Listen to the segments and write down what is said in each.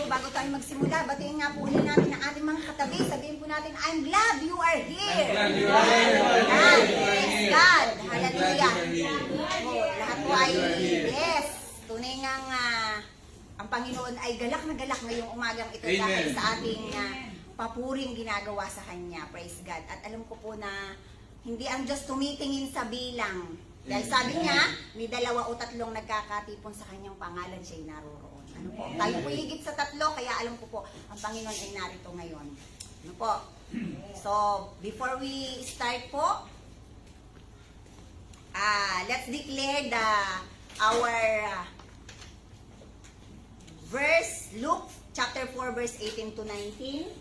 po, bago tayo magsimula, batiin nga po ulit natin ang ating mga katabi. Sabihin po natin, I'm glad you are here. God, praise God. Hallelujah. Po, lahat po ay, yes, tunay ngang ang Panginoon ay galak na galak ngayong umagang ito dahil sa ating papuring ginagawa sa Kanya. Praise God. At alam ko po na hindi ang Diyos tumitingin sa bilang. Dahil sabi niya, may 2 o 3 nagkakatipon sa Kanyang pangalan, siya'y naroroon. Ano po? Tayo po higit sa 3, kaya alam ko po, ang Panginoon ay narito ngayon. Ano po? So, before we start po, let's declare our verse, Luke chapter 4, verse 18 to 19.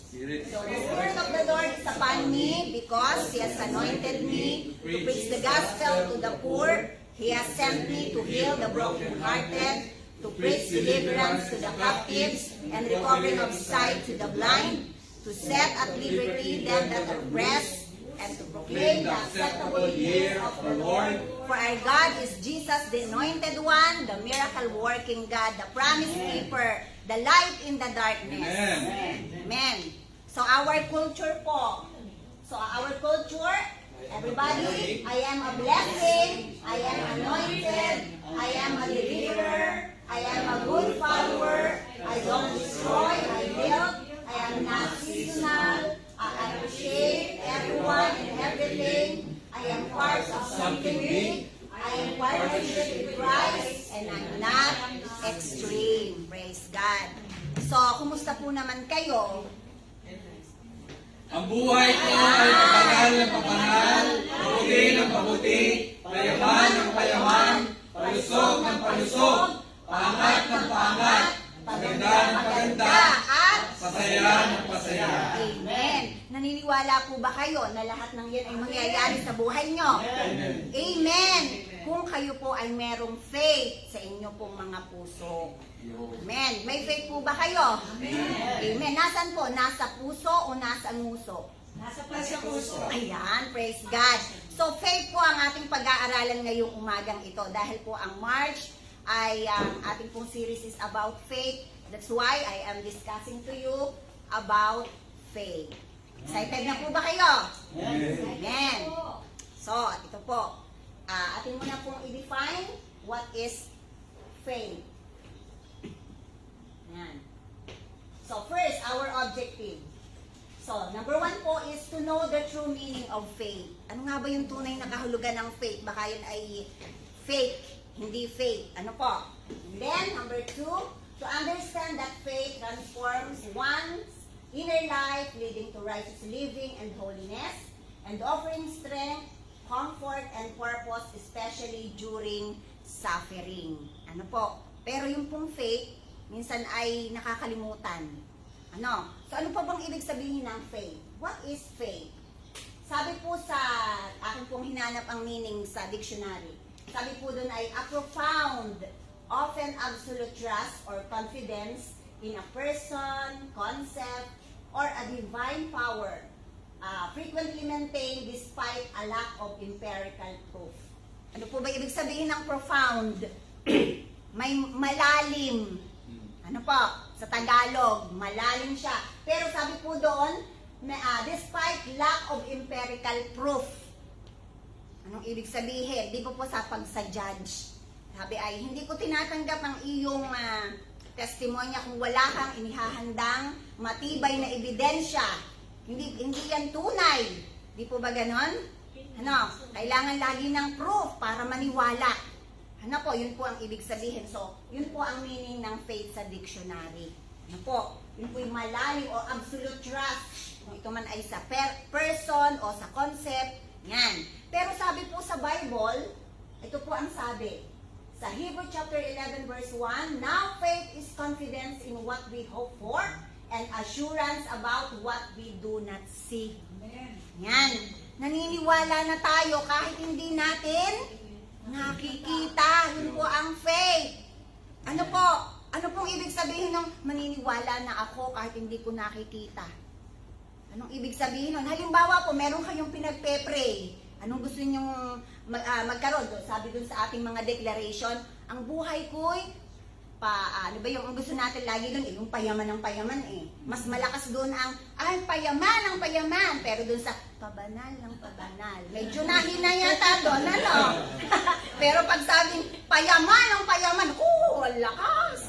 So the Spirit of the Lord is upon me because He has anointed me to preach the gospel to the poor. He has sent me to heal the brokenhearted, to preach deliverance to the captives, and recovering of sight to the blind, to set at liberty them that are oppressed, and to proclaim the acceptable year of the Lord. For our God is Jesus, the Anointed One, the miracle-working God, the promise keeper, the light in the darkness. Amen. Amen. So our culture po. So our culture, everybody, I am a blessing, I am anointed, I am a deliverer, I am a good follower, I don't destroy, I build, I am not seasonal, I appreciate everyone and everything, I am part of something big, I am partnership with Christ, and I'm not extreme. Praise God. So, kumusta po naman kayo? Ang buhay ko ay papangal ng papangal, mabuti ng mabuti, payaman ng payaman, palusog ng palusog, paangat ng paangat, paganda ng paganda, at pasaya ng pasaya. Amen. Naniniwala po ba kayo na lahat ng yan ay mangyayari sa buhay nyo? Amen. Amen. Kung kayo po ay merong faith sa inyo pong mga puso. Amen. May faith po ba kayo? Amen. Nasaan po? Nasa puso o nasa nguso? Nasa puso. Ayan, praise God. So, faith po ang ating pag-aaralan ngayong umagang ito dahil po ang March ay ating pong series is about faith. That's why I am discussing to you about faith. Excited na po ba kayo? Amen. So, ito po. Atin mo na pong i-define what is faith. Yan. So, first, our objective. So, number 1 po is to know the true meaning of faith. Ano nga ba yung tunay na kahulugan ng faith? Baka yun ay fake, hindi faith. Ano po? And then, number 2, to understand that faith transforms one's inner life, leading to righteous living and holiness, and offering strength, comfort, and purpose, especially during suffering. Ano po? Pero yung pong faith, minsan ay nakakalimutan. Ano? So, ano pa bang ibig sabihin ng faith? What is faith? Sabi po sa akin pong hinanap ang meaning sa dictionary. Sabi po doon ay a profound, often absolute trust or confidence in a person, concept, or a divine power, frequently maintained despite a lack of empirical proof. Ano po ba ibig sabihin ng profound? May malalim. Ano po? Sa Tagalog, malalim siya. Pero sabi po doon, despite lack of empirical proof. Anong ibig sabihin? Di po sa pagsa-judge. Sabi ay, hindi ko tinatanggap ang iyong testimonya kung wala kang inihahandang matibay na ebidensya. Hindi yan tunay. Di po ba ganon? Ano? Kailangan lagi ng proof para maniwala. Ano po? Yun po ang ibig sabihin. So, yun po ang meaning ng faith sa dictionary. Ano po? Yun po yung malalim o absolute trust. Kung ito man ay sa person o sa concept. Yan. Pero sabi po sa Bible, ito po ang sabi. Sa Hebrew chapter 11 verse 1, now faith is confidence in what we hope for and assurance about what we do not see. Amen. Yan. Naniniwala na tayo kahit hindi natin nakikita. Yun po ang faith. Ano po? Ano pong ibig sabihin ng maniniwala na ako kahit hindi ko nakikita? Anong ibig sabihin nun? Halimbawa po, meron kayong pinagpe-pray. Anong gusto ninyong magkaroon? Sabi dun sa ating mga declaration, ang buhay ko'y ano ba yung gusto natin lagi doon yung payaman ng payaman Mas malakas doon ang, payaman ng payaman. Pero doon sa pabanal ng pabanal, medyo nahina yata doon, ano? Pero pag sabing payaman ng payaman, ang lakas.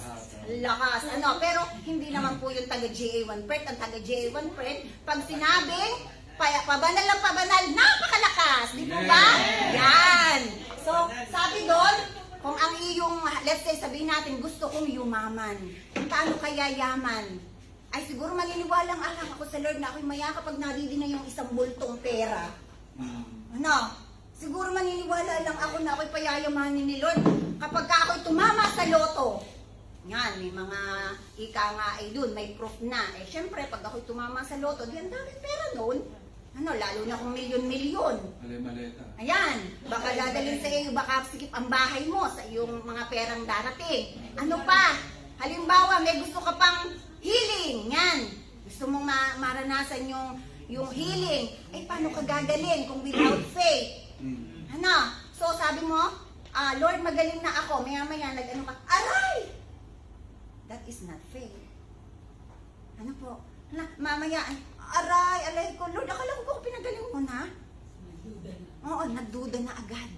Lakas, ano? Pero hindi naman po yung taga GA1 Pret. Ang taga GA1 Pret, pag sinabing pabanal ng pabanal, napakalakas. Di po ba? Yan. So, sabi doon, kung ang iyong, let's say, sabihin natin, gusto kong yumaman. Kung paano kaya yaman? Ay, siguro maniniwalang ako sa Lord na ako'y maya kapag nadidi na yung isang bultong pera. Ano? Siguro maniniwala lang ako na ako'y payayamanin ni Lord kapag ako'y tumama sa loto. Yan, may mga ika nga ay dun, may proof na. Syempre, pag ako'y tumama sa loto, di ang daming pera noon. Ano, lalo na kung milyon-milyon. Mali-maleta. Ayan, baka dadalhin sa iyo, baka sikip ang bahay mo sa iyong mga perang darating. Ano pa? Halimbawa, may gusto ka pang healing. Yan. Gusto mong maranasan yung healing. Ay, paano ka gagaling kung without faith? Ano? So, sabi mo, Lord, magaling na ako. Maya-maya, nag-ano ka, aray! That is not faith. Ano po? Mamaya, aray ko, Lord, akala ko pinagaling mo na. Oo, nagduda na agad.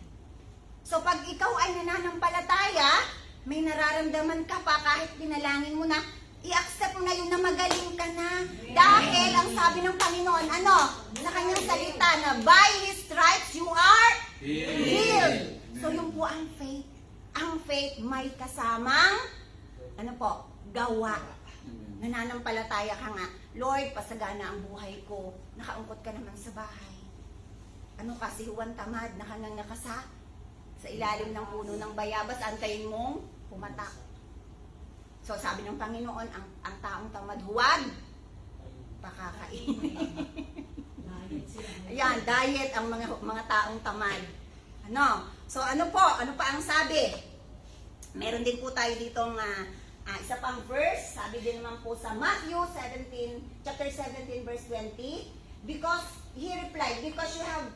So, pag ikaw ay nananampalataya, may nararamdaman ka pa kahit pinalangin mo na, i-accept mo na yun na magaling ka na. Dahil, ang sabi ng Panginoon, ano? Sa kanyang salita na, by His stripes, you are healed. So, yun po ang faith. Ang faith may kasamang, ano po, gawa. Nananampalataya ka nga, Lord, pasagana ang buhay ko. Nakaungkot ka naman sa bahay. Ano kasi huwan tamad, nakasa sa ilalim ng puno ng bayabas, antayin mong pumatak. So sabi ng Panginoon, ang taong tamad huwag pakakain. Ayan, diet ang mga taong tamad. Ano? So ano po? Ano pa ang sabi? Meron din po tayo ditong isa pang verse, sabi din naman po sa Matthew 17, chapter 17, verse 20, because he replied, because you have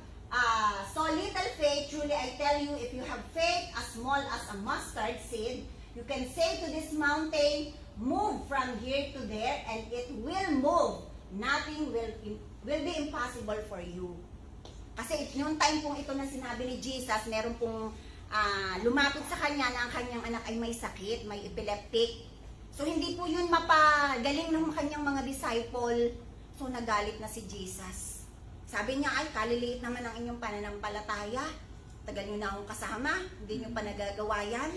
so little faith, truly I tell you, if you have faith as small as a mustard seed, you can say to this mountain, move from here to there, and it will move. Nothing will be impossible for you. Kasi noong time pong ito na sinabi ni Jesus, meron pong lumapit sa kanya na ang kanyang anak ay may sakit, may epileptic. So, hindi po yun mapagaling ng kanyang mga disciple. So, nagalit na si Jesus. Sabi niya, ay, kaliliit naman ang inyong pananampalataya. Tagal nyo na akong kasama, hindi nyo pa nagagawa yan.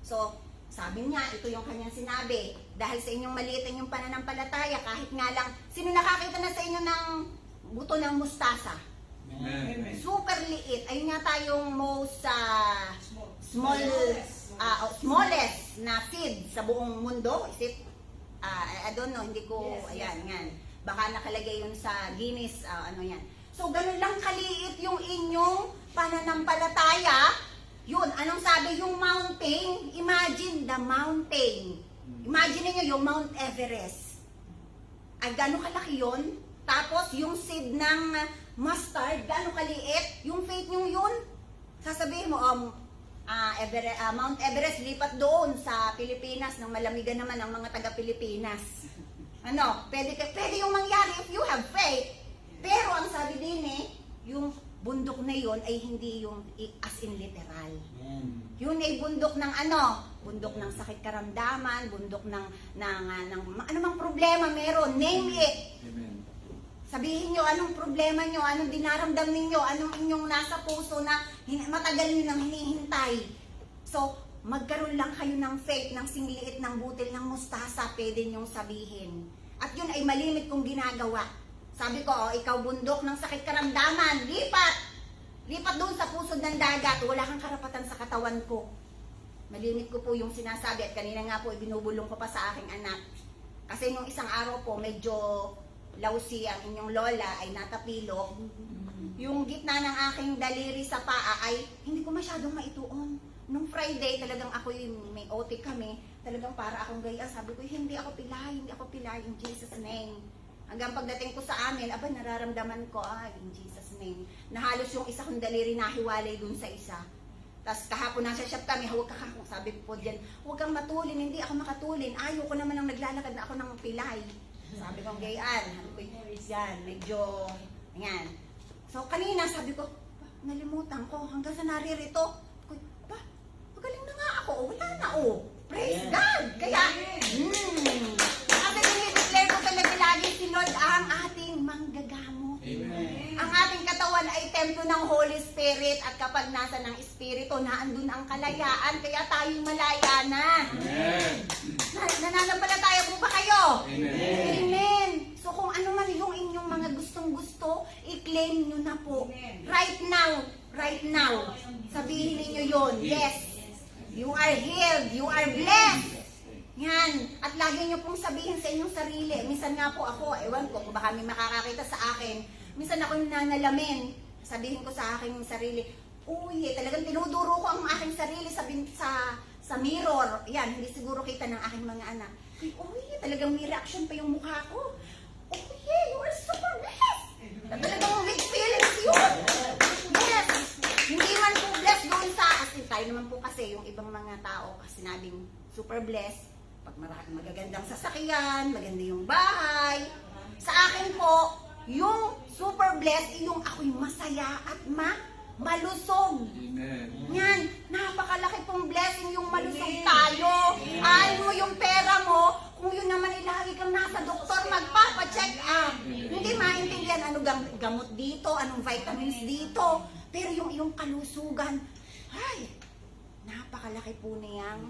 So, sabi niya, ito yung kanyang sinabi. Dahil sa inyong maliit ang inyong pananampalataya, kahit nga lang, sino nakakita na sa inyo ng buto ng mustasa? Amen. Super liit. Ayun nga tayong most smallest na seed sa buong mundo. Is it? I don't know, hindi ko, ayan, yan. Baka nakalagay yun sa Guinness, ano yan. So, ganun lang kaliit yung inyong pananampalataya. Yun, anong sabi? Yung mountain, imagine the mountain. Imagine niyo yung Mount Everest. Ay, gano'ng kalaki yun? Tapos, yung seed ng mustard, gano'ng kaliit? Yung faith nyo yun? Sasabihin mo, Mount Everest, lipat doon sa Pilipinas, nang malamigan naman ang mga taga-Pilipinas. Ano? Pwede yung mangyari if you have faith. Pero, ang sabi din yung bundok na yun ay hindi yung as in literal. Yun ay bundok ng ano? Bundok ng sakit karamdaman, bundok ng anumang problema meron, name it. Amen. Sabihin nyo anong problema nyo, anong dinaramdam ninyo, anong inyong nasa puso na matagal nyo nang hinihintay. So, magkaroon lang kayo ng faith, ng singliit ng butil ng mustasa, pwede nyong sabihin. At yun ay malimit kong ginagawa. Sabi ko, ikaw bundok ng sakit karamdaman, lipat! Lipat doon sa pusod ng dagat, wala kang karapatan sa katawan ko. Malimit ko po yung sinasabi at kanina nga po, binubulong ko pa sa aking anak. Kasi nung isang araw po, medyo lausi ang inyong lola ay natapilok. Yung gitna ng aking daliri sa paa ay hindi ko masyadong maituon. Nung Friday, talagang ako may OT kami, talagang para akong gaya. Sabi ko, hindi ako pilay in Jesus' name. Hanggang pagdating ko sa amin, nararamdaman ko, in Jesus' name, na halos yung isa kong daliri nahiwalay dun sa isa. Tapos kahapon nasa shop kami, huwag ka sabi ko po dyan, huwag kang matulin, hindi ako makatulin. Ayaw ko naman ang naglalakad na ako ng pilay. Sabi ko, gayaan. Sabi ko, yan, medyo, yan. So kanina sabi ko, nalimutan ko, hanggang sa naririto. Magaling na nga ako, wala na Praise God! Kaya, kasi dinideclare ko talaga lagi si Lord ang ating manggagamo. Amen. Ang ating katawan ay templo ng Holy Spirit at kapag nasa ng Espiritu, naandun ang kalayaan, kaya tayo'y malaya na. Amen. Nananampalataya po ba kayo? Amen. Amen. So kung ano man yung inyong mga gustong-gusto, i-claim nyo na po. Right now, sabihin niyo yun. Yes. You are healed. You are blessed. Yan. At lagi nyo pong sabihin sa inyong sarili. Minsan nga po ako, ewan ko, kung baka may makakakita sa akin. Minsan ako nanalamin. Sabihin ko sa aking sarili, uy, talagang tinuduro ko ang aking sarili sa mirror. Yan, hindi siguro kita ng aking mga anak. Uy, talagang may reaction pa yung mukha ko. Uy, you are super blessed. Talagang big feelings yun. Yes. Hindi man po blessed doon sa, kasi tayo naman po kasi, yung ibang mga tao, kasi sinabing super blessed, pag magagandang sasakyan, maganda yung bahay. Sa akin po, yung super blessed, yung ako'y masaya at malusog. Amen. Yan, napakalaki pong blessing yung malusog tayo. Ayaw mo yung pera mo, kung yun naman ilagi kang nasa doktor, magpapacheck up. Hindi maintindihan anong gamot dito, anong vitamins dito. Pero yung iyong kalusugan, ay, napakalaki po niyang.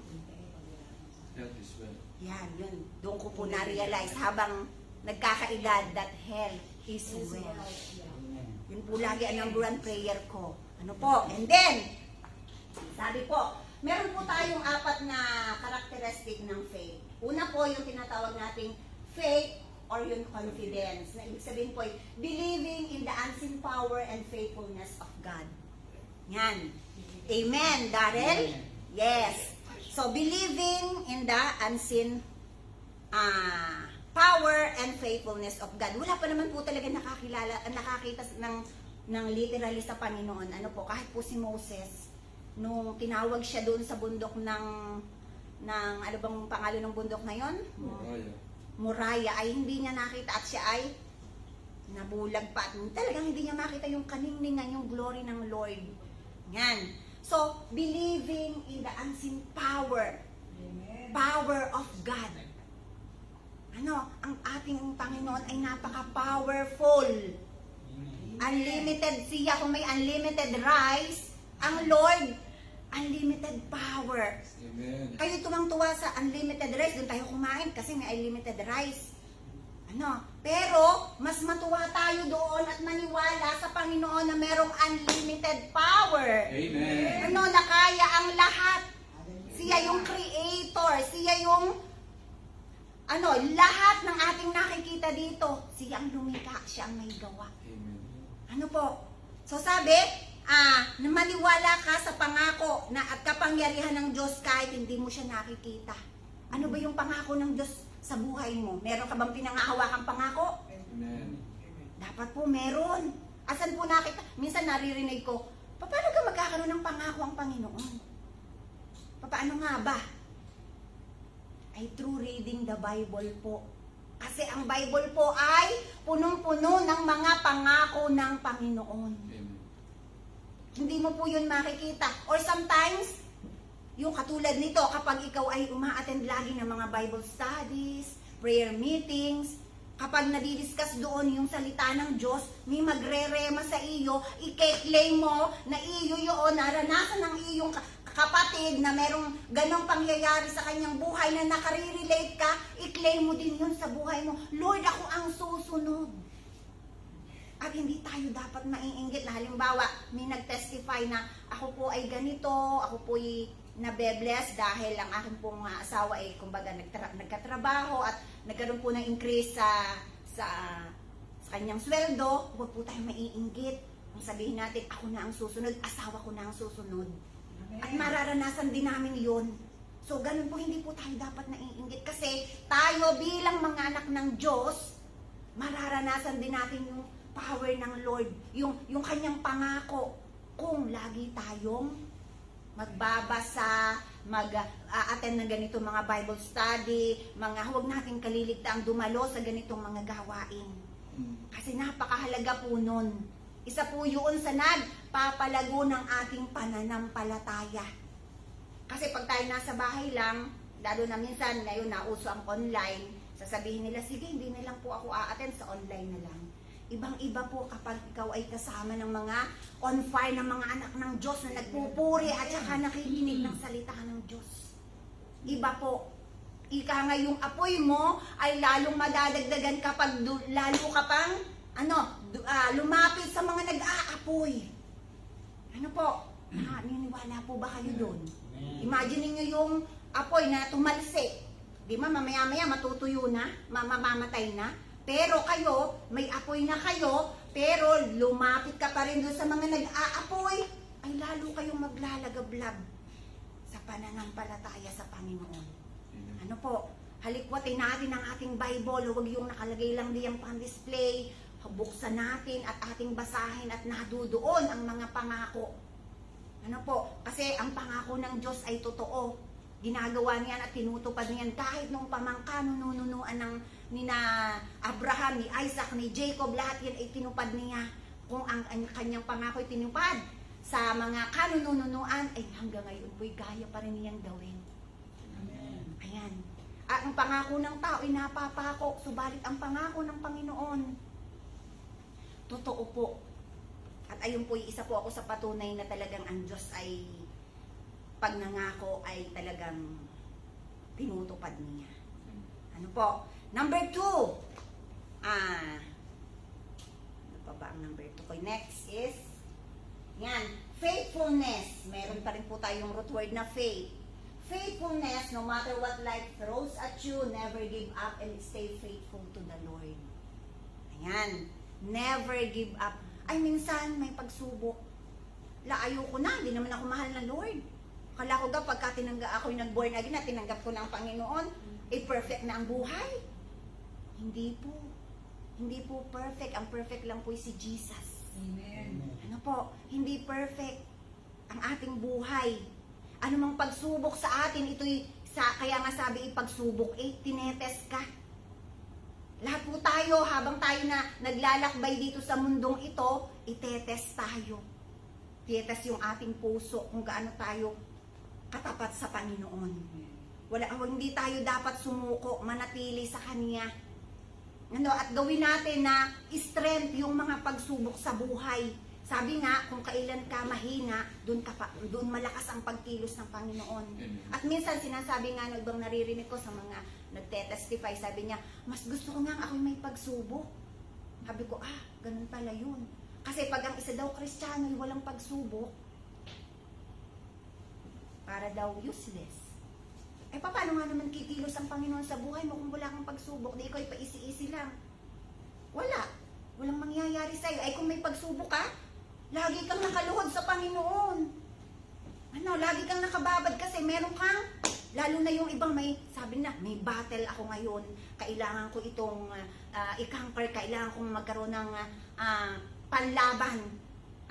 Health is well. Yan, yun. Doon ko po na-realize habang nagkakaedad that health is well. Yun po lagi ang number one prayer ko. Ano po? And then, sabi po, meron po tayong 4 na characteristic ng faith. Una po yung tinatawag nating faith or yung confidence. Na ibig sabihin po ay believing in the unseen power and faithfulness of God. Yan. Amen, Darrell? Yes. So, believing in the unseen power and faithfulness of God. Wala pa naman po talaga nakakita ng literally sa Panginoon. Ano po, kahit po si Moses, nung tinawag siya doon sa bundok ng ano bang pangalan ng bundok na yon? Moriah, ay hindi niya nakita at siya ay nabulag pa. At talagang hindi niya makita yung kaningningan, yung glory ng Lord. Yan. So, believing in the unseen power. Power of God. Ano, ang ating Panginoon ay napaka-powerful. Unlimited siya. Kung may unlimited rice, ang Lord, unlimited power. Amen. Kayo tuwang-tuwa sa unlimited rice, doon tayo kumain kasi may unlimited rice. Ano? Pero, mas matuwa tayo doon at maniwala sa Panginoon na merong unlimited power. Amen. Ano, na kaya ang lahat. Siya yung creator, siya yung lahat ng ating nakikita dito, siya ang lumikha, siya ang may gawa. Amen. Ano po? So sabi, na maniwala ka sa pangako na at kapangyarihan ng Diyos kahit hindi mo siya nakikita. Ano ba yung pangako ng Diyos sa buhay mo? Meron ka bang pinangahawakang pangako? Amen. Dapat po meron. Asan po nakita? Minsan naririnig ko, paano ka magkakaroon ng pangako ang Panginoon? Paano nga ba? Ay through reading the Bible po. Kasi ang Bible po ay punong-puno ng mga pangako ng Panginoon. Amen. Hindi mo po yun makikita. Or sometimes, yung katulad nito, kapag ikaw ay uma-attend lagi ng mga Bible studies, prayer meetings, kapag nadidiscuss doon yung salita ng Diyos, may magre-rema sa iyo, i-claim mo na iyo yun, naranasan ng iyong kapatid na merong ganong pangyayari sa kanyang buhay na nakarelate ka, i-claim mo din yun sa buhay mo. Lord, ako ang susunod. At hindi tayo dapat maiinggit na halimbawa, may nag-testify na ako po ay ganito, ako po ay nabe-bless dahil ang aking pong asawa ay kumbaga nagkatrabaho at nagkaroon po ng increase sa kanyang sweldo. Huwag po tayo maiinggit. Ang sabihin natin, ako na ang susunod, asawa ko na ang susunod. At mararanasan din namin yun. So, ganun po, hindi po tayo dapat naiinggit. Kasi tayo bilang mga anak ng Diyos, mararanasan din natin yung power ng Lord. Yung kanyang pangako. Kung lagi tayong magbabasa, mag-attend ng ganito mga Bible study, huwag nating kaliligtaang dumalo sa ganitong mga gawain. Kasi napakahalaga po nun. Isa po yun sa nagpapalago ng ating pananampalataya. Kasi pag tayo nasa bahay lang, lalo na minsan ngayon nauso ang online, sasabihin nila, sige, hindi na lang po ako a-attend, sa online na lang. Ibang-iba po kapag ikaw ay kasama ng mga on fire ng mga anak ng Diyos na nagpupuri at saka nakikinig ng salita ng Diyos. Iba po. Ika nga yung apoy mo ay lalong madadagdagan kapag lalo ka pang lumapit sa mga nag-aapoy. Ano po? Naniniwala po ba kayo doon? Imagine niyo yung apoy na tumalsik. Di ba, mamaya-maya matutuyo na, mamamatay na. Pero kayo, may apoy na kayo, pero lumapit ka pa rin doon sa mga nag-aapoy, ay lalo kayong maglalagablab sa pananampalataya sa Panginoon. Ano po? Halikwatin natin ang ating Bible, huwag yung nakalagay lang diyang pang-display, buksan natin at ating basahin at nadudoon ang mga pangako. Ano po? Kasi ang pangako ng Diyos ay totoo. Ginagawa niyan at tinutupad niyan kahit nung pamangka, nununuan ng nina Abraham, ni Isaac, ni Jacob, lahat yan ay tinupad niya. Kung ang kanyang pangako ay tinupad sa mga kanununuan, ay hanggang ngayon po'y kaya pa rin niyang gawin. Amen. Ayan. At ang pangako ng tao ay napapako, subalit ang pangako ng Panginoon, totoo po. At ayun po, isa po ako sa patunay na talagang ang Diyos ay pag nangako ay talagang tinutupad niya. Ano po? Number 2. Ano pa ba ang number 2 ko? Next is, yan, faithfulness. Meron pa rin po tayong root word na faith. Faithfulness, no matter what life throws at you, never give up and stay faithful to the Lord. Ayan. Never give up. Ay, minsan may pagsubok. Ayoko na, hindi naman ako mahal ng Lord. Kala ko pagka ako'y nag-born again at tinanggap ko ng Panginoon, perfect na ang buhay. Hindi po. Hindi po perfect. Ang perfect lang po si Jesus. Amen. Ano po? Hindi perfect ang ating buhay. Ano mang pagsubok sa atin, kaya nga sabi pagsubok, tinetes ka. Lahat po tayo, habang tayo na naglalakbay dito sa mundong ito, itetest tayo. Tietest yung ating puso kung gaano tayo katapat sa Panginoon. Hindi tayo dapat sumuko, manatili sa Kanya. At gawin natin na strength yung mga pagsubok sa buhay. Sabi nga, kung kailan ka mahina, doon malakas ang pagkilos ng Panginoon. At minsan sinasabi nga, ibang naririnig ko sa mga nagte-testify, sabi niya, mas gusto ko nga ako may pagsubok. Sabi ko, ganun pala yun. Kasi pag ang isa daw Kristiyano ay walang pagsubok, para daw useless. Paano nga naman kikilos ang Panginoon sa buhay mo kung wala kang pagsubok? Di ikaw ay paisi-isi lang. Walang mangyayari sa'yo. Kung may pagsubok ka, lagi kang nakaluhod sa Panginoon. Lagi kang nakababad kasi meron kang, lalo na yung ibang sabi na, may battle ako ngayon. Kailangan ko itong i-conquer, kailangan kong magkaroon ng panlaban.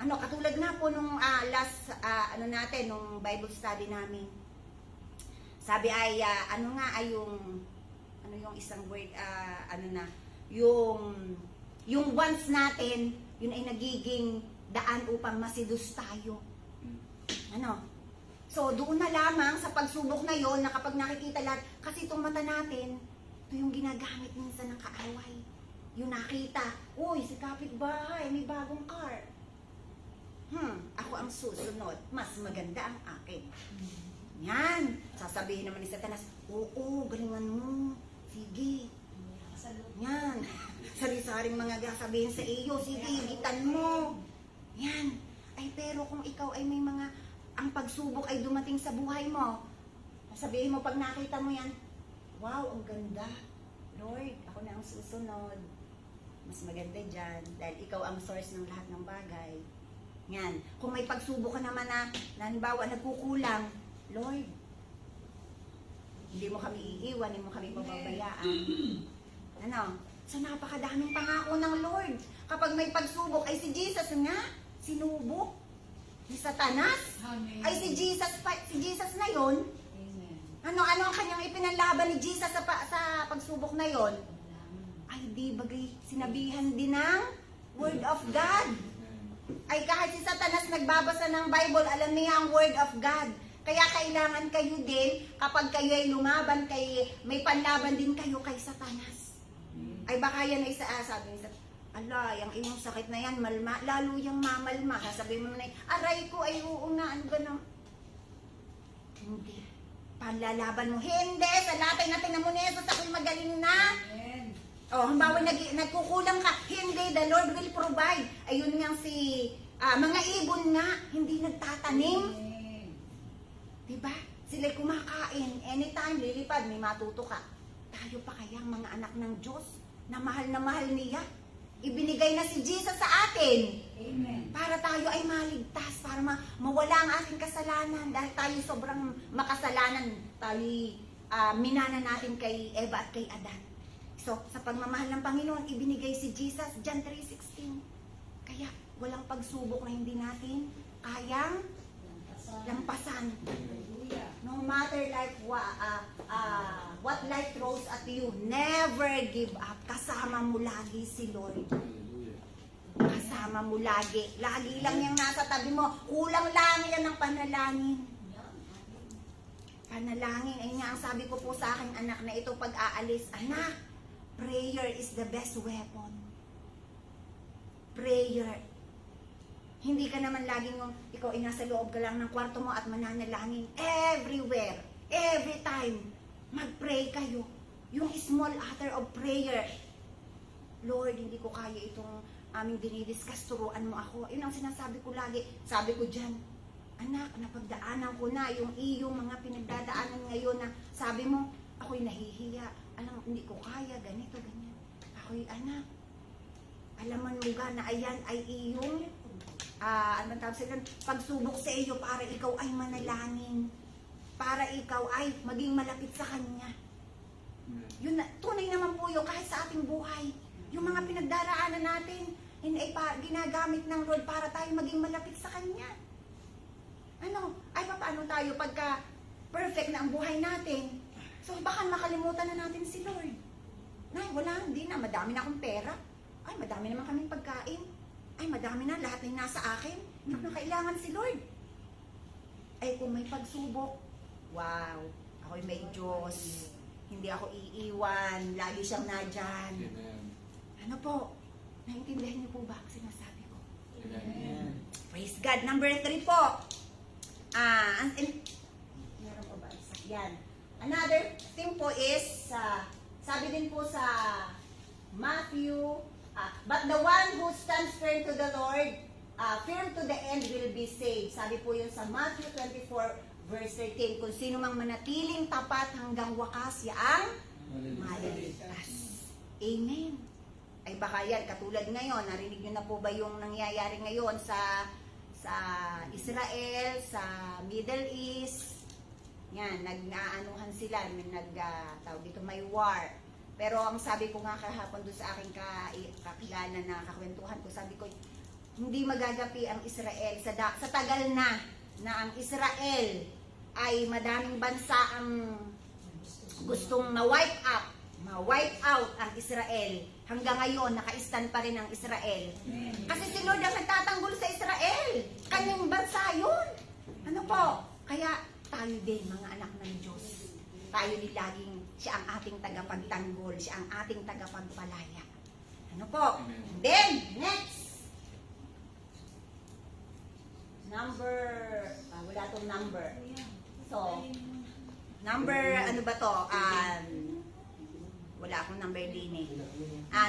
Katulad na po nung last, nung Bible study namin. Sabi ay, yung isang word, yung wants natin, yun ay nagiging daan upang masidus tayo. So, doon na lamang sa pagsubok na yon, na kapag nakikita lahat, kasi itong mata natin, ito yung ginagamit minsan ng kaaway. Yung nakita, uy, si kapitbahay, may bagong car. Ako ang susunod, mas maganda ang akin. Yan, sasabihin naman ni Satanas, oo, galingan mo, sige. Yan, sari-saring mga sabihin sa iyo, sige, higitan mo. Yan, pero kung ikaw ay may mga, ang pagsubok ay dumating sa buhay mo, sabihin mo pag nakita mo yan, wow, ang ganda. Lord, ako na ang susunod. Mas maganda dyan, dahil ikaw ang source ng lahat ng bagay. Yan. Kung may pagsubok ka naman na halimbawa nagkukulang, Lord, hindi mo kami iiwan, hindi mo kami pababayaan. So napakadaming pangako ng Lord. Kapag may pagsubok, ay si Jesus nga, sinubok. Ni Satanas? Amen. Ay si Jesus na yon. Amen. Ano ang kanyang ipinanlaban ni Jesus sa pagsubok na yon? Ay di bagay sinabihan din ng Word of God. Ay kahit si Satanas nagbabasa ng Bible, alam niya ang Word of God. Kaya kailangan kayo din, kapag kayo ay lumaban, may panlaban din kayo kay Satanas. Ay baka yan ay sabi niya, ala, yung imong sakit na yan, malma, lalo yung mamalma. Sasabihin mo na, aray ko, ay oo nga, ano ba na? Hindi. Panlalaban mo, hindi, sa latay natin na mo na Jesus, ako'y magaling na. Amen. Oh, halimbawa nagkukulang ka, hindi, the Lord will provide. Ayun nga mga ibon nga, hindi nagtatanim. Amen. Diba? Sila'y kumakain, anytime, lilipad, may matuto ka. Tayo pa kayang mga anak ng Diyos, na mahal niya. Ibinigay na si Jesus sa atin. Amen. Para tayo ay maligtas, para mawala ang ating kasalanan. Dahil tayo sobrang makasalanan, tayo minana natin kay Eva at kay Adan. So, sa pagmamahal ng Panginoon, ibinigay si Jesus, John 3:16. Kaya, walang pagsubok na hindi natin kayang lampasan. Hallelujah. No matter what life throws at you, never give up. Kasama mo lagi si Lord. Kasama mo lagi. Lagi lang yung nasa tabi mo. Kulang lang yan ng panalangin. Panalangin. Ay nga ang sabi ko po sa aking anak na ito pag aalis, anak, prayer is the best weapon. Prayer. Hindi ka naman laging ikaw ay nasa loob ka lang ng kwarto mo at mananalangin. Everywhere, every time, mag-pray kayo. Yung small utter of prayer. Lord, hindi ko kaya itong aming dinidiscuss, turuan mo ako. Yun ang sinasabi ko lagi. Sabi ko dyan, anak, napagdaanan ko na yung iyong mga pinagdadaanan ngayon na sabi mo, ako'y nahihiya. Alam, hindi ko kaya, ganito, ganyan. Ako'y anak, alaman mo ga na ayan ay iyong pagsubok sa iyo para ikaw ay manalangin. Para ikaw ay maging malapit sa Kanya. Yun na, tunay naman po yun kahit sa ating buhay. Yung mga pinagdaraanan natin, ay ginagamit ng Lord para tayo maging malapit sa Kanya. Paano tayo pagka perfect na ang buhay natin? So baka makalimutan na natin si Lord. Wala, hindi na, madami na akong pera. Ay, madami naman kaming pagkain. Ay, madami na, lahat na nasa akin. Hindi ko na kailangan si Lord. Ay, kung may pagsubok, wow, ako'y may Diyos. Hindi ako iiwan, lagi siyang nandyan. Ano po? Naintindihan niyo po ba ang sinasabi ko? Amen. Praise God. Number 3 po. Meron po ba? Yan. Another thing po is, sabi din po sa Matthew, but the one who stands firm to the Lord, firm to the end will be saved. Sabi po yun sa Matthew 24 verse 13. Kung sino mang manatiling tapat hanggang wakas, yaang maliligtas. Amen. Ay baka yan, katulad ngayon, narinig nyo na po ba yung nangyayari ngayon sa Israel, sa Middle East? Yan, nag-aanuhan sila, tawag dito, may war. Pero ang sabi ko nga kahapon doon sa aking kakilala na kakwentuhan ko, sabi ko, hindi magagapi ang Israel sa tagal na ang Israel ay madaming bansa ang gustong ma-wipe out ang Israel. Hanggang ngayon, naka-stand pa rin ang Israel. Kasi si Lord ang nagtatanggol sa Israel. Kanyang bansa yun. Ano po? Kaya tayo din, mga anak ng Diyos. Tayo din laging, siya ang ating tagapagtanggol, siya ang ating tagapagpalaya. Ano po? And then, next. Number, wala tong number. So, number, ano ba to? Wala akong number din eh.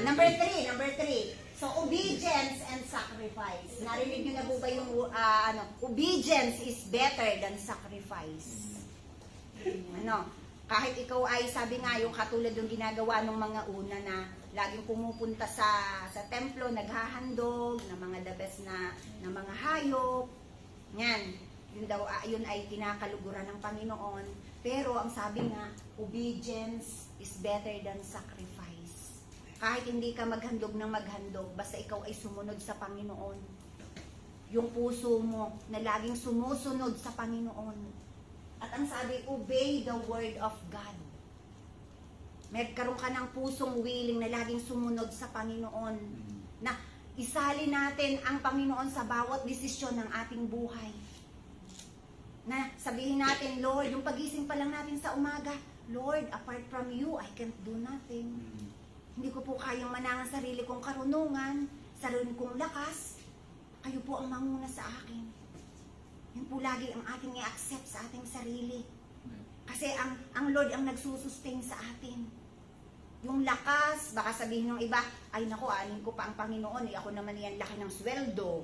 Number 3. So, obedience and sacrifice. Narinig nyo na po ba yung, obedience is better than sacrifice. Kahit ikaw ay, sabi nga, yung katulad yung ginagawa ng mga una na laging pumupunta sa templo, naghahandog, ng mga the best na mga hayop. Yan. Yun ay kinakaluguran ng Panginoon. Pero ang sabi nga, obedience is better than sacrifice. Kahit hindi ka maghandog ng maghandog, basta ikaw ay sumunod sa Panginoon. yung puso mo na laging sumusunod sa Panginoon. At ang sabi, obey the word of God. Magkaroon ka ng pusong willing na laging sumunod sa Panginoon. Na isali natin ang Panginoon sa bawat desisyon ng ating buhay. Na sabihin natin, Lord, yung pagising pa lang natin sa umaga, Lord, apart from you, I can't do nothing. Hindi ko po kayang manangan sarili kong karunungan, sarili kong lakas. Kayo po ang manguna sa akin. Yun po lagi ang ating i-accept sa ating sarili. Kasi ang Lord ang nagsusustain sa atin. Yung lakas, baka sabihin ng iba, ay naku, anin ko pa ang Panginoon, ako naman yan laki ng sweldo.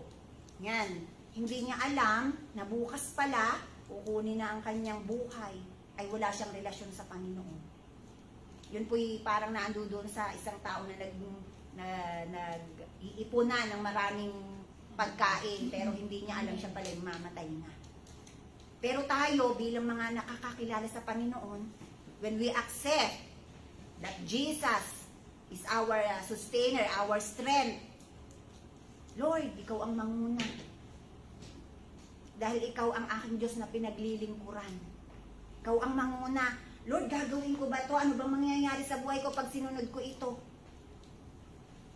Yan. Hindi niya alam na bukas pala, kukunin na ang kanyang buhay, ay wala siyang relasyon sa Panginoon. Yun po'y parang naando doon sa isang tao na nag-iipunan ng maraming pagkain, pero hindi niya alam siya pala mamatay na. Pero tayo, bilang mga nakakakilala sa Panginoon, when we accept that Jesus is our sustainer, our strength, Lord, ikaw ang manguna. Dahil ikaw ang aking Diyos na pinaglilingkuran. Ikaw ang manguna. Lord, gagawin ko ba ito? Ano bang mangyayari sa buhay ko pag sinunod ko ito?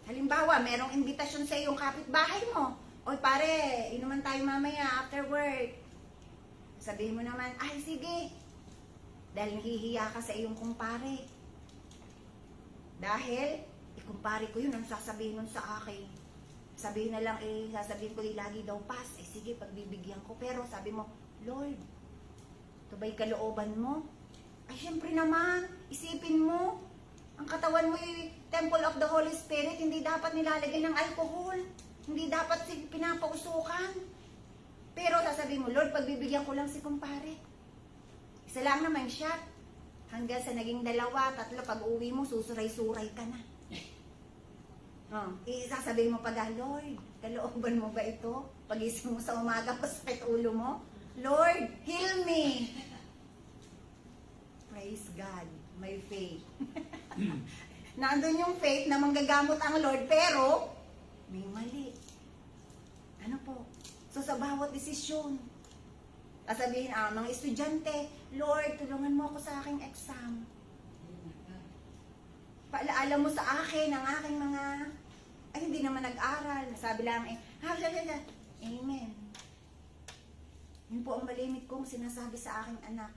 Halimbawa, merong imbitasyon sa iyong kapitbahay mo. Oy pare, inuman tayo mamaya after work. Sabihin mo naman, ay sige. Dahil nahihiya ka sa iyong kumpare. Dahil, ikumpare ko yun, ano sasabihin nun sa akin? Sabihin na lang, sasabihin ko lagi daw pass. Sige, pagbibigyan ko. Pero sabi mo, Lord, ito ba'y kalooban mo? Ay, syempre naman, isipin mo, ang katawan mo temple of the Holy Spirit, hindi dapat nilalagyan ng alcohol. Hindi dapat pinapausukan. Pero sasabihin mo, Lord, pagbibigyan ko lang si kumpare. Isa lang naman siya. Hanggang sa naging 2, 3, pag uwi mo, susuray-suray ka na. Sasabihin mo pa, Lord, kalooban mo ba ito? Pagising mo sa umaga, pasakit ulo mo? Lord, heal me! Praise God, may faith. Nandun yung faith na manggagamot ang Lord, pero may mali. Ano po? So sa bawat desisyon, sasabihin, mga estudyante, Lord, tulungan mo ako sa aking exam. Paalaala mo sa akin ang aking mga, ay hindi naman nag-aral. Sabi lang, Amen. Yun po ang malimit kong sinasabi sa aking anak.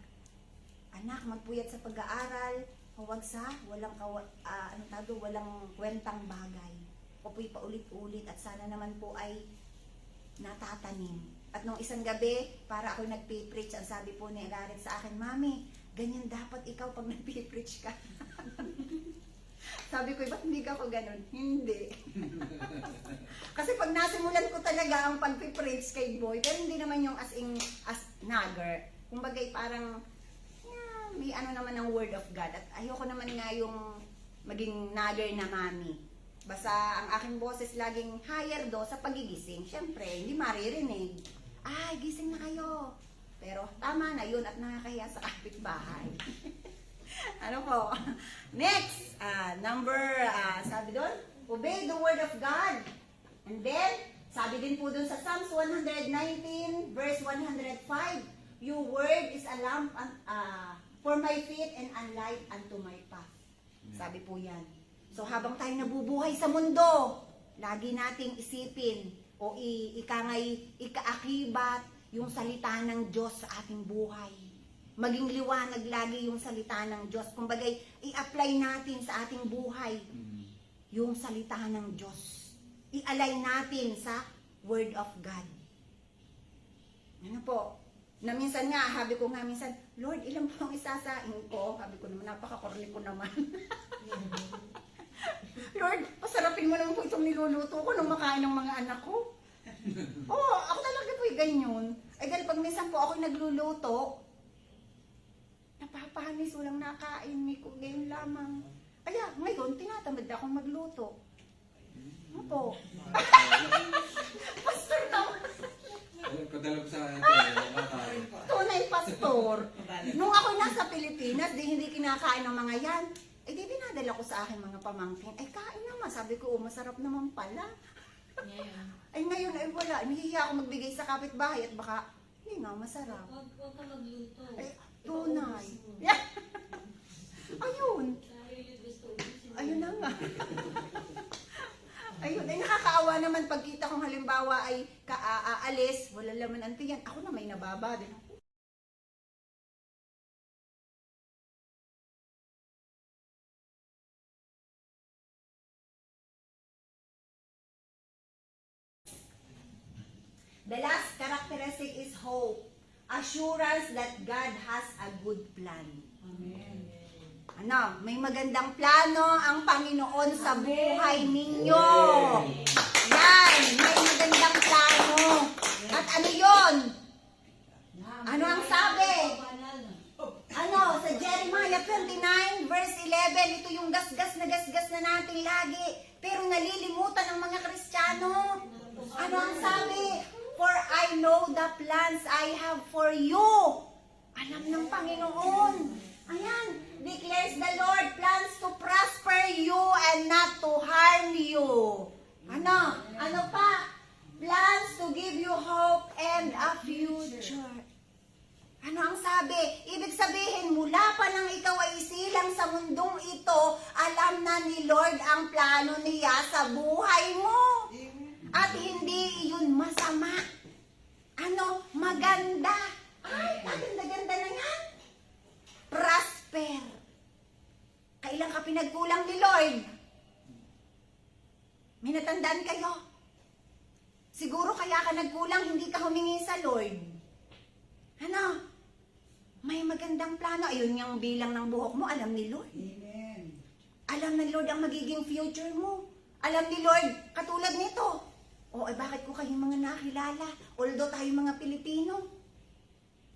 Anak, magpuyat sa pag-aaral, huwag sa walang kwentang bagay. O po'y paulit-ulit at sana naman po ay natatanim. At nung isang gabi, para ako nagpipreach, ang sabi po ni Garrett sa akin, Mami, ganyan dapat ikaw pag nagpipreach ka. Sabi ko, ba't hindi ka ako ganun? Hindi. Kasi pag nasimulan ko talaga ang pagpipreach kay Boy, pero hindi naman yung as nagger. Kumbaga parang, may ano naman ng word of God. At ayoko naman nga yung maging nagger na mami. Basta ang aking boses laging higher do sa pagigising. Siyempre, hindi maririnig. Ay, gising na kayo. Pero tama na yun at nakakahiya sa kapitbahay. Ano po? Next, sabi doon, obey the word of God. And then, sabi din po doon sa Psalms 119 verse 105, your word is a lamp for my feet and a light unto my path. Sabi po yan. So habang tayo nabubuhay sa mundo, lagi nating isipin o ikaakibat yung salita ng Diyos sa ating buhay. Maging liwanag lagi yung salita ng Diyos. Kumbaga, i-apply natin sa ating buhay yung salita ng Diyos. I-align natin sa Word of God. Ano po? Na minsan nga, sabi ko nga minsan, Lord, ilan po ang isasain ko? Sabi ko naman, napaka-corny ko naman. Lord, pasarapin mo naman po itong niluluto ko nung makain ng mga anak ko. Ako talaga po yung ganyan. Ay dahil pag minsan po ako nagluluto, napapanis, walang nakain, may gayon lamang. Kaya ngayon, tinatamad akong magluto. Ano po? Pastor naman. Kadalap sa Tunay pastor. Nung ako nasa Pilipinas, hindi kinakain ng mga yan. Eh di dinadala ko sa akin mga pamangkin. Ay kain naman. Sabi ko, masarap naman pala. Ay ngayon ay wala. Nahihiya ako magbigay sa kapitbahay at baka hindi nga masarap. Huwag ka magluto. Ay, tunay. Ayun. Tayo yung gusto ubusin. Ayun na nga. Ayun, ay nakakaawa naman pagkita kong halimbawa ay aalis, wala laman ang tiyan. Ako na may nababa din. The last characteristic is hope. Assurance that God has a good plan. Amen. Ano, may magandang plano ang Panginoon sa buhay ninyo. Yan, may magandang plano. At ano yon? Ano ang sabi? Ano, sa Jeremiah 29 verse 11, ito yung gasgas na natin lagi. Pero nalilimutan ng mga Kristiyano. Ano ang sabi? For I know the plans I have for you. Alam ng Panginoon. Ayan, declares the Lord, plans to prosper you and not to harm you. Ano? Ano pa? Plans to give you hope and a future. Ano ang sabi? Ibig sabihin, mula pa nang ikaw ay isilang sa mundong ito, alam na ni Lord ang plano niya sa buhay mo. At hindi iyon masama. Ano? Maganda. Ay, maganda-ganda na yan. Prosper. Kailan ka pinagkulang ni Lord? May natandaan kayo? Siguro kaya ka nagkulang, hindi ka humingi sa Lord. Ano? May magandang plano. Ayun yung bilang ng buhok mo, alam ni Lord. Amen. Alam ng Lord ang magiging future mo. Alam ni Lord, katulad nito. O, ay bakit ko kayong mga nakilala? Although tayo mga Pilipino.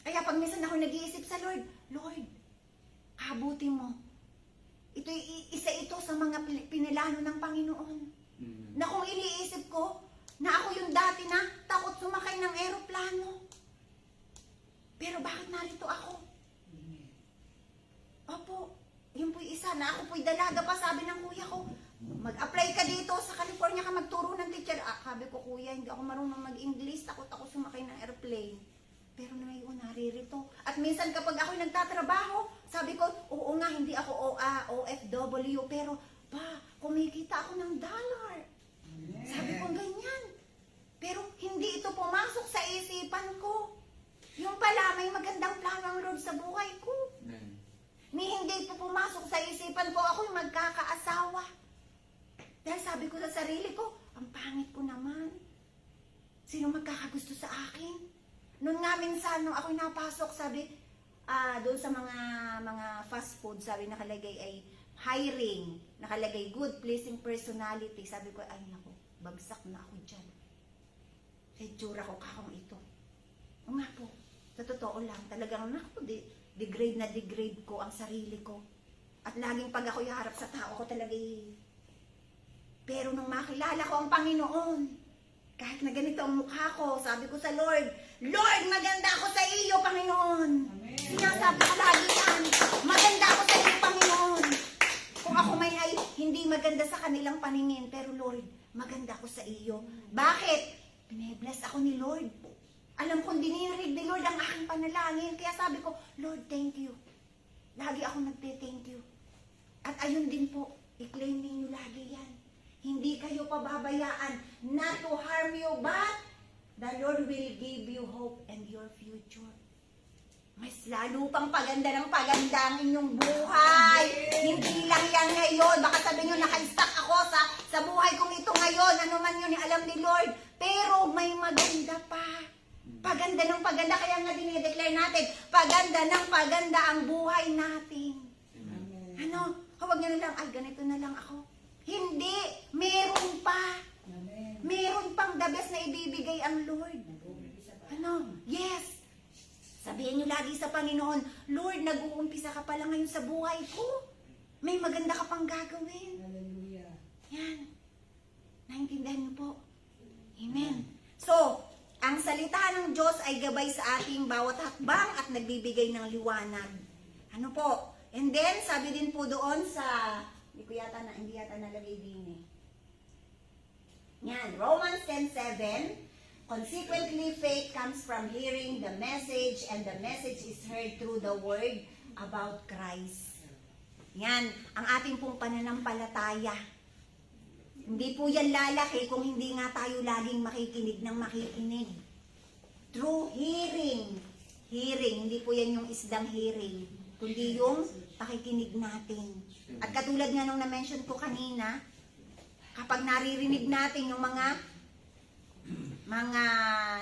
Kaya pag minsan ako nag-iisip sa Lord, Lord, kabuti mo. Isa ito sa mga pinilano ng Panginoon. Na kung iniisip ko, na ako yung dati na takot sumakay ng eroplano. Pero bakit narito ako? Opo, yun po'y isa na ako po'y dalaga pa, sabi ng kuya ko, mag-apply ka dito sa California ka magturo ng teacher. Sabi ko, kuya, hindi ako marunong mag-English, takot ako sumakay ng airplane. Pero ngayon, naririto. At minsan kapag ako'y nagtatrabaho, sabi ko, oo nga, hindi ako OFW, pero pa, kumikita ako ng dollar. Sabi ko, ganyan. Pero hindi ito pumasok sa isipan ko. Yung pala, may magandang plano ang Lord sa buhay ko. Ni hindi ito pumasok sa isipan ko, ako'y magkakaasawa. Dahil sabi ko sa sarili ko, ang pangit ko naman. Sino magkakagusto sa akin? Noon nga minsan, nung ako'y napasok, sabi, doon sa mga fast food, sabi nakalagay ay hiring, nakalagay good, pleasing personality. Sabi ko, ay naku, bagsak na ako dyan. Itsura ko kakong ito. O nga po, sa totoo lang, talagang naku, degrade ko ang sarili ko. At laging pag ako'y harap sa tao ko talaga Pero nung makilala ko ang Panginoon, kahit na ganito ang mukha ko, sabi ko sa Lord, Lord, maganda ako sa iyo, Panginoon. Amen. Sinasabi ko lagi yan, maganda ako sa iyo, Panginoon. Kung ako may ay hindi maganda sa kanilang paningin, pero Lord, maganda ako sa iyo. Bakit? Pine-bless ako ni Lord. Alam kong dinirig ni Lord ang aking panalangin. Kaya sabi ko, Lord, thank you. Lagi ako nagte-thank you. At ayun din po, i-claim ninyo lagi yan. Hindi kayo pababayaan not to harm you, but the Lord will give you hope and your future. Mas lalo pang paganda ng paganda ang inyong buhay. Hindi lang yan ngayon. Baka sabihin nyo, naka-stuck ako sa buhay kong ito ngayon. Ano man yun, alam ni Lord. Pero may maganda pa. Paganda ng paganda, kaya nga dinideclare natin, paganda ng paganda ang buhay natin. Ano? Huwag nyo na lang, ay ganito na lang ako. Hindi, meron pa. Amen. Meron pang the best na ibibigay ang Lord. Ano? Yes. Sabihin nyo lagi sa Panginoon, Lord, nag-uumpisa ka pala ngayon sa buhay ko. May maganda ka pang gagawin. Hallelujah. Yan. Naintindihan niyo po? Amen. So, ang salita ng Diyos ay gabay sa ating bawat hakbang at nagbibigay ng liwanag. Ano po? And then, sabi din po doon sa, hindi yata nalagay din eh. Yan, Romans 10:7. Consequently, faith comes from hearing the message, and the message is heard through the word about Christ. Yan, ang ating pong pananampalataya. Hindi po yan lalaki kung hindi nga tayo laging makikinig ng makikinig. Through hearing. Hearing, hindi po yan yung isdang hearing, kundi yung pakikinig natin. At katulad nga nung na-mention ko kanina, kapag naririnig natin yung mga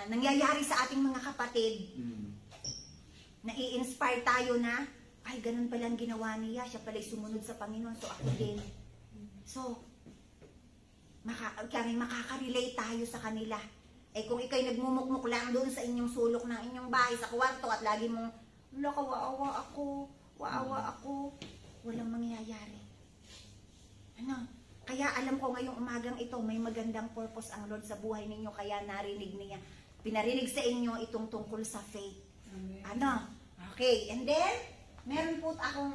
nangyayari sa ating mga kapatid, nai-inspire tayo na, ay, ganun palang ginawa niya, siya pala'y sumunod sa Panginoon, so ako din. So, makaka-relate tayo sa kanila. Eh kung ikaw'y nagmumukmuk lang doon sa inyong sulok ng inyong bahay, sa kwarto, at lagi mong, wala ka, waawa ako, walang mangyayari. Ano? Kaya alam ko ngayong umagang ito, may magandang purpose ang Lord sa buhay ninyo, kaya narinig niya, pinarinig sa inyo itong tungkol sa faith. Amen. Ano? Okay, and then, meron po akong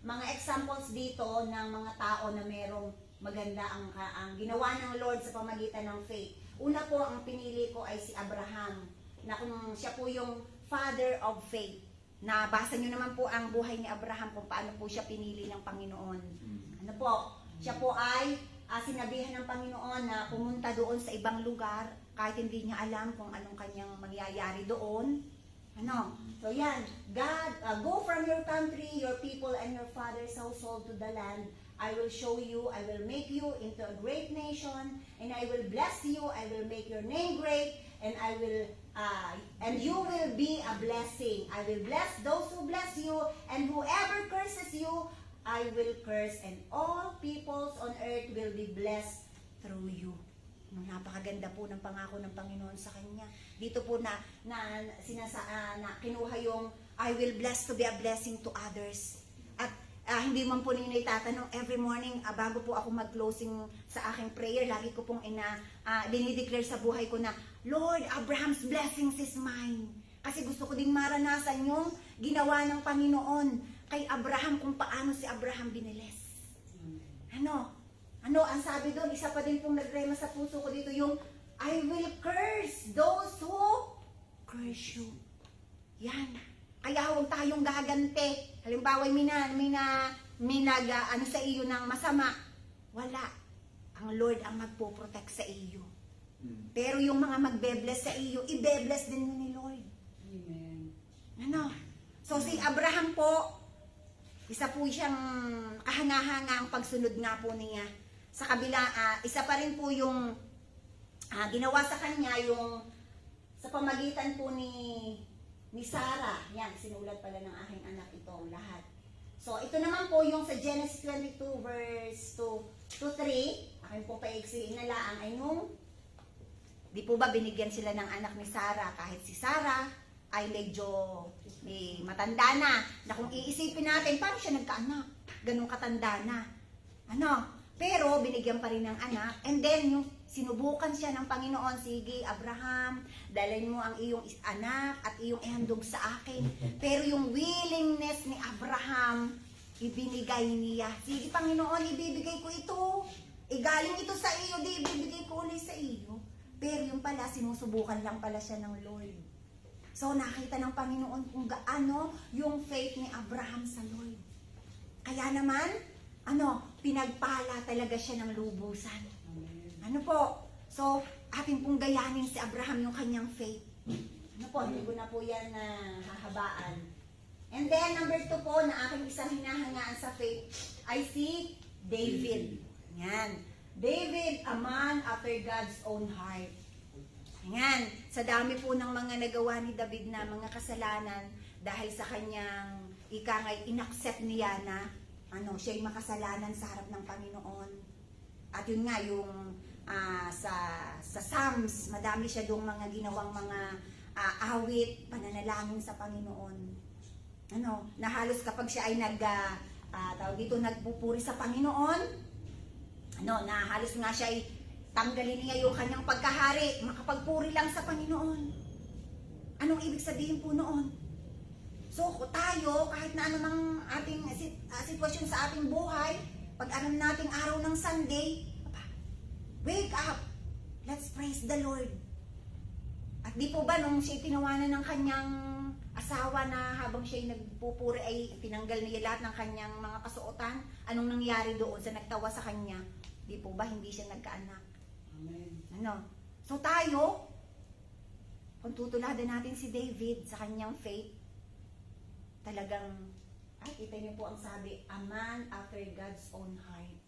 mga examples dito ng mga tao na merong maganda ang ginawa ng Lord sa pamagitan ng faith. Una po, ang pinili ko ay si Abraham, na kung siya po yung father of faith. Nabasa nyo naman po ang buhay ni Abraham kung paano po siya pinili ng Panginoon. Ano po? Siya po ay sinabihan ng Panginoon na pumunta doon sa ibang lugar kahit hindi niya alam kung anong kanyang mangyayari doon. Ano? So yan, God, go from your country, your people, and your father's household to the land I will show you. I will make you into a great nation, and I will bless you. I will make your name great, and and you will be a blessing. I will bless those who bless you, and whoever curses you, I will curse, and all peoples on earth will be blessed through you. Napakaganda po ng pangako ng Panginoon sa kanya. Dito po na kinuha yung I will bless to be a blessing to others. At hindi man po ninyo itatanong every morning, bago po ako mag-closing sa aking prayer, lagi ko pong dinideclare sa buhay ko na, Lord, Abraham's blessings is mine. Kasi gusto ko ding maranasan yung ginawa ng Panginoon kay Abraham, kung paano si Abraham biniles. Ano, ang sabi doon, isa pa din pong nagrema sa puso ko dito, yung I will curse those who curse you. Yan. Kaya huwag tayong gagante. Halimbawa, may sa iyo ng masama. Wala. Ang Lord ang magpo-protect sa iyo. Pero yung mga magbe-bless sa iyo, ibe-bless din ni Lord. Amen. Ano? So si Abraham po, isa po siyang kahanga-hanga ang pagsunod nga po niya. Sa kabila, isa pa rin po yung ginawa sa kanya yung sa pamagitan po ni Sarah. Yan, sinulat pala ng aking anak ito lahat. So ito naman po yung sa Genesis 22 verse 2 to 3, akin po paiksihin na lang ay nung di po ba binigyan sila ng anak ni Sarah, kahit si Sarah ay medyo matanda na kung iisipin natin, paano siya nagkaanak? Ganun katanda na. Pero binigyan pa rin ng anak, and then yung sinubukan siya ng Panginoon, sige Abraham, dalhin mo ang iyong anak at iyong ihandog sa akin. Pero yung willingness ni Abraham, ibinigay niya. Sige Panginoon, ibibigay ko ito. Galing ito sa iyo, di ibibigay ko ulit sa iyo. Pero yung pala, sinusubukan lang pala siya ng Lord. So nakita ng Panginoon kung gaano yung faith ni Abraham sa Lord. Kaya naman, pinagpala talaga siya ng lubusan. Amen. So, ating pong gayanin si Abraham yung kanyang faith. Hindi ko na po yan hahabaan. And then, number 2 po, na aking isang hinahangaan sa faith, ay si David. Yan. David, a man after God's own heart. Yan. Sa dami po ng mga nagawa ni David na mga kasalanan, dahil sa kanyang ikangay, inaccept niya na siya'y makasalanan sa harap ng Panginoon. At yun nga, yung sa Psalms, madami siya doong mga ginawang mga awit, pananalangin sa Panginoon. Na halos kapag siya ay nagpupuri sa Panginoon, na halos nga siya ay tanggalin niya yung kanyang pagkahari, makapagpuri lang sa Panginoon. Anong ibig sabihin po noon? So, tayo, kahit na anumang ating sitwasyon sa ating buhay, pag alam nating araw ng Sunday, wake up, Let's praise the Lord. At di po ba nung siya tinawanan ng kanyang asawa na habang siya'y nagpupuri ay tinanggal niya lahat ng kanyang mga kasuotan? Anong nangyari doon sa nagtawa sa kanya? Di po ba hindi siya nagkaanak? Amen. Ano? So tayo, kung tutuladan natin si David sa kanyang faith, talagang, kita niyo po ang sabi, a man after God's own heart.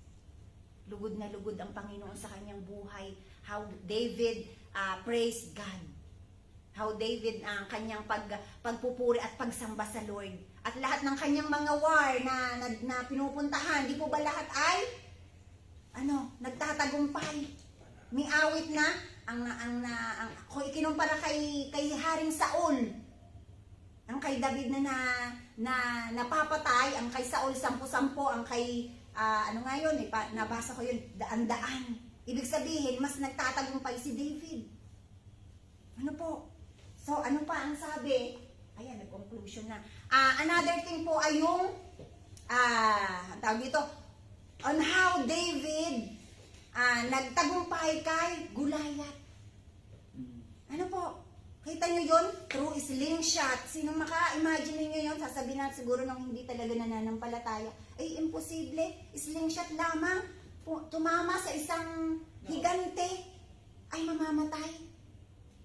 Lugod na lugod ang Panginoon sa kanyang buhay. How David praised God. How David ang kanyang pagpupuri at pagsamba sa Lord. At lahat ng kanyang mga war na pinupuntahan, di po ba lahat ay nagtatagumpay. May awit na kung ikinumpara kay Haring Saul. Ang kay David na napapatay, ang kay Saul 10-10, ang kay nabasa ko yun, daan-daan. Ibig sabihin, mas nagtatagumpay si David. Ano po? So, ano pa ang sabi? Ayan, nag-conclusion na. Another thing po ay yung, ang tawag dito, on how David nagtagumpay kay Goliath. Ano po? Kita nyo yun? Through slingshot. Sino maka-imagine nyo yun? Sasabihin natin siguro nung hindi talaga nananampalataya. Ay, imposible. Slingshot lamang. Tumama sa isang higante. Ay, mamamatay.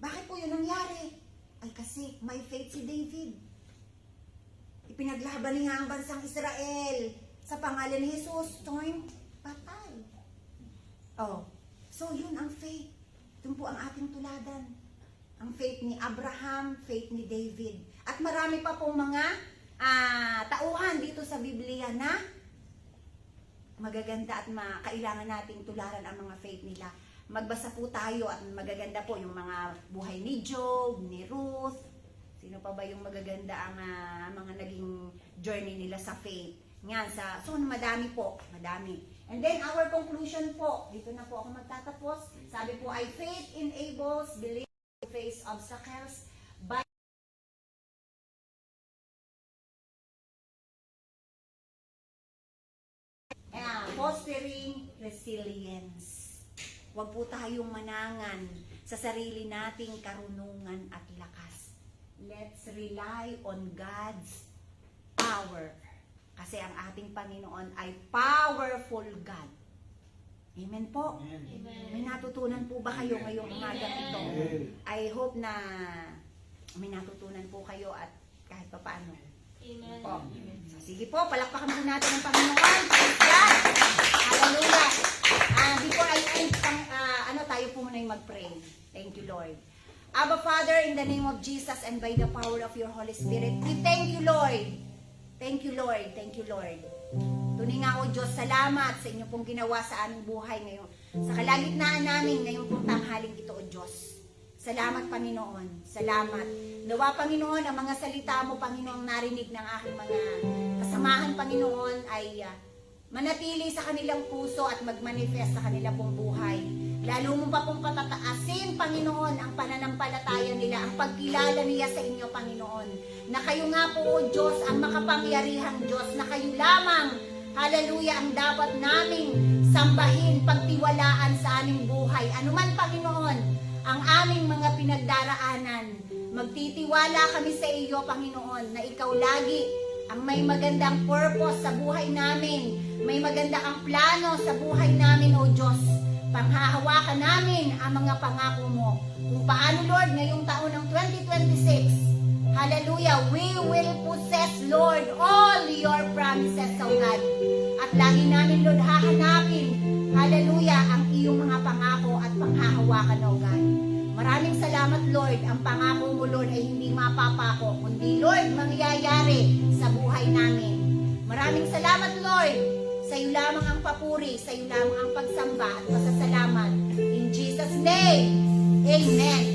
Bakit po yun nangyari? Ay, kasi may faith si David. Ipinaglaban niya ang bansang Israel sa pangalan ni Jesus. Toing, patay. Oh, so yun ang faith. Yun po ang ating tuladan. Ang faith ni Abraham, faith ni David. At marami pa pong mga tauhan dito sa Biblia na magaganda at kailangan nating tularan ang mga faith nila. Magbasa po tayo at magaganda po yung mga buhay ni Job, ni Ruth. Sino pa ba yung magaganda ang mga naging journey nila sa faith? So madami po, madami. And then our conclusion po, dito na po ako magtatapos. Sabi po ay faith enables belief to face obstacles by fostering resilience. Huwag po tayong manangan sa sarili nating karunungan at lakas. Let's rely on God's power. Kasi ang ating Panginoon ay powerful God. Amen po. Amen. May natutunan po ba kayo ngayong umagang ito? I hope na may natutunan po kayo at kahit pa paano. Amen. Po. So, sige po, palakpakan po natin ang Panginoon. Praise God! Hallelujah! Before I end, tayo po muna yung mag-pray. Thank you, Lord. Abba, Father, in the name of Jesus and by the power of your Holy Spirit, we thank you, Lord. Thank you, Lord. Thank you, Lord. Tunay nga, O Diyos, salamat sa inyo pong ginawa sa aming buhay ngayon. Sa kalagitnaan namin ngayong pong tanghaling ito, O Diyos. Salamat, Panginoon. Salamat. Nawa, Panginoon, ang mga salita mo, Panginoon, narinig ng aking mga kasamahan, Panginoon, ay manatili sa kanilang puso at magmanifest sa kanilang pong buhay. Lalo mo pa pong patataasin, Panginoon, ang pananampalataya nila, ang pagkilala niya sa inyo, Panginoon. Na kayo nga po, O Diyos, ang makapangyarihang Diyos, na kayo lamang, hallelujah, ang dapat naming sambahin, pagtiwalaan sa aming buhay. Anuman, Panginoon, ang aming mga pinagdaraanan, magtitiwala kami sa iyo, Panginoon, na ikaw lagi ang may magandang purpose sa buhay namin, may maganda ang plano sa buhay namin, O Diyos. Panghahawakan namin ang mga pangako mo. Kung paano, Lord, ngayong taon ng 2026, hallelujah, we will possess, Lord, all your promises, O God. At lagi namin, Lord, hahanapin, hallelujah, ang iyong mga pangako at panghahawakan, O God. Maraming salamat, Lord. Ang pangako mo, Lord, ay hindi mapapako, kundi, Lord, mangyayari sa buhay namin. Maraming salamat, Lord. Sa iyo lamang ang papuri, sa iyo lamang ang pagsamba at pasasalamat. In Jesus' name, Amen.